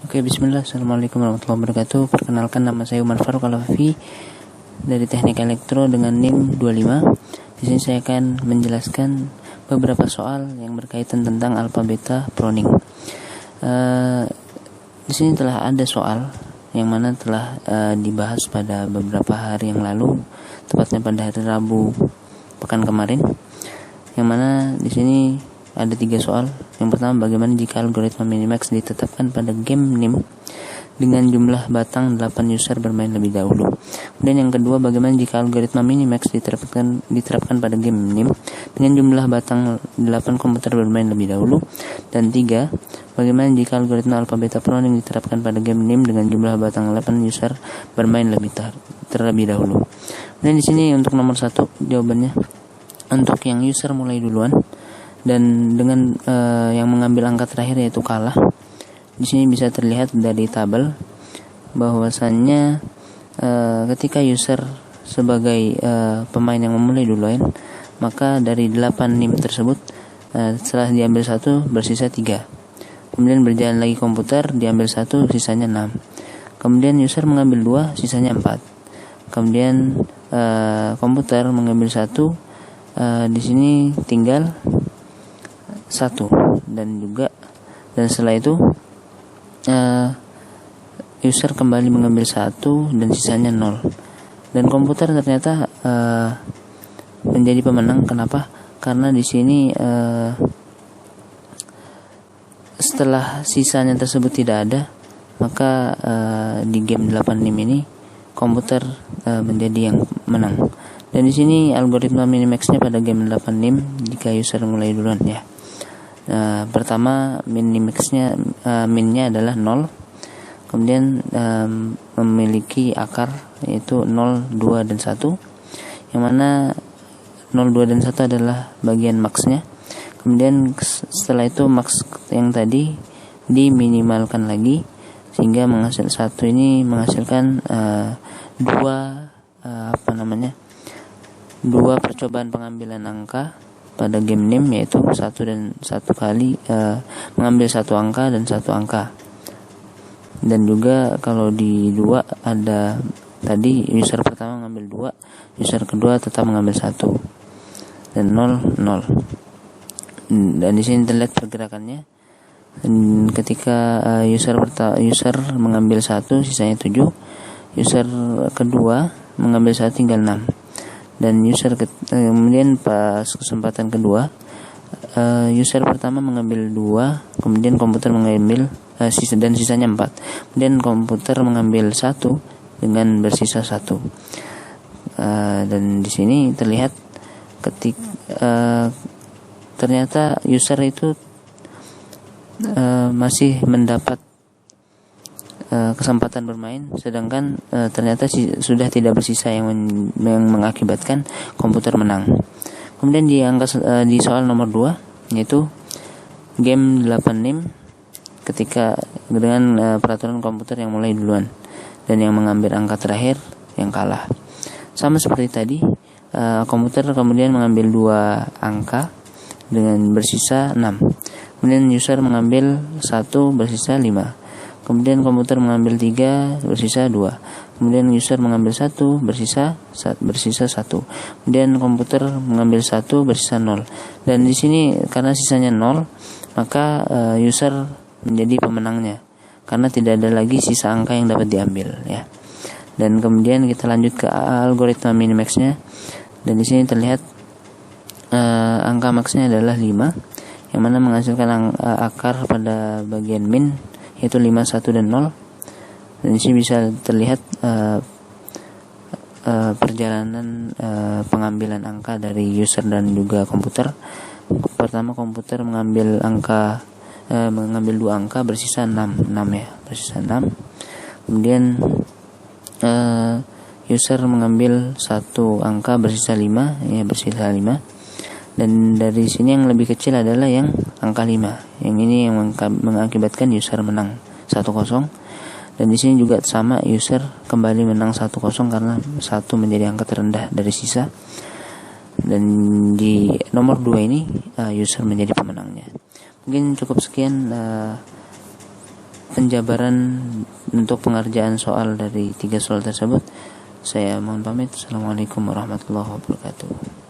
Oke, bismillah. Assalamualaikum warahmatullahi wabarakatuh. Perkenalkan, nama saya Umar Faruk Alafi dari Teknik Elektro dengan NIM 25. Di sini saya akan menjelaskan beberapa soal yang berkaitan tentang alfa beta proning. Di sini telah ada soal yang mana telah dibahas pada beberapa hari yang lalu, tepatnya pada hari Rabu pekan kemarin. Yang mana di sini ada 3 soal. Yang pertama, bagaimana jika algoritma minimax ditetapkan pada game NIM dengan jumlah batang 8 user bermain lebih dahulu. Kemudian yang kedua, bagaimana jika algoritma minimax diterapkan pada game NIM dengan jumlah batang 8 komputer bermain lebih dahulu. Dan 3, bagaimana jika algoritma alpha beta proning diterapkan pada game NIM dengan jumlah batang 8 user bermain terlebih dahulu. Dan di sini untuk nomor 1 jawabannya, untuk yang user mulai duluan dan dengan yang mengambil angka terakhir yaitu kalah. Di sini bisa terlihat dari tabel bahwasannya ketika user sebagai pemain yang memulai duluan, maka dari 8 NIM tersebut setelah diambil 1 bersisa 3. Kemudian berjalan lagi komputer, diambil 1 sisanya 6. Kemudian user mengambil 2 sisanya 4. Kemudian komputer mengambil 1, di sini tinggal 1 dan setelah itu user kembali mengambil 1 dan sisanya 0. Dan komputer ternyata menjadi pemenang. Kenapa? Karena di sini setelah sisanya tersebut tidak ada, maka di game 8 NIM ini komputer menjadi yang menang. Dan di sini algoritma minimaxnya pada game 8 NIM jika user mulai duluan ya. Pertama, minnya adalah 0. Kemudian memiliki akar yaitu 0, 2, dan 1, yang mana 0, 2, dan 1 adalah bagian maxnya. Kemudian setelah itu max yang tadi diminimalkan lagi sehingga satu ini menghasilkan dua percobaan pengambilan angka pada game NIM, yaitu 1 kali mengambil 1 angka dan 1 angka. Dan juga kalau di 2 ada tadi user pertama mengambil 2, user kedua tetap mengambil 1, dan 0, 0. Dan di sini terlihat pergerakannya. Dan ketika user mengambil 1 sisanya 7, user kedua mengambil 1 tinggal 6. Dan kemudian pas kesempatan kedua, user pertama mengambil 2, kemudian komputer mengambil sisanya 4. Kemudian komputer mengambil 1 dengan bersisa 1. Dan di sini terlihat ternyata user itu masih mendapat kesempatan bermain, sedangkan ternyata sudah tidak bersisa yang mengakibatkan komputer menang. Kemudian di soal nomor 2, yaitu game 8 NIM ketika dengan peraturan komputer yang mulai duluan dan yang mengambil angka terakhir yang kalah. Sama seperti tadi, komputer kemudian mengambil 2 angka dengan bersisa 6. Kemudian user mengambil 1 bersisa 5. Kemudian komputer mengambil 3 bersisa 2. Kemudian user mengambil 1 bersisa 1. Kemudian komputer mengambil 1 bersisa 0. Dan di sini karena sisanya 0, maka user menjadi pemenangnya karena tidak ada lagi sisa angka yang dapat diambil ya. Dan kemudian kita lanjut ke algoritma minimaxnya. Dan di sini terlihat angka maxnya adalah 5, yang mana menghasilkan akar pada bagian min yaitu 5, 1, dan 0. Dan di sini bisa terlihat perjalanan pengambilan angka dari user dan juga komputer. Pertama, komputer mengambil 2 angka bersisa 6 ya, bersisa 6. Kemudian user mengambil 1 angka bersisa 5 ya, bersisa 5. Dan dari sini yang lebih kecil adalah yang angka 5. Yang ini yang mengakibatkan user menang 1-0. Dan di sini juga sama, user kembali menang 1-0 karena 1 menjadi angka terendah dari sisa. Dan di nomor 2 ini user menjadi pemenangnya. Mungkin cukup sekian penjabaran untuk pengerjaan soal dari 3 soal tersebut. Saya mohon pamit. Assalamualaikum warahmatullahi wabarakatuh.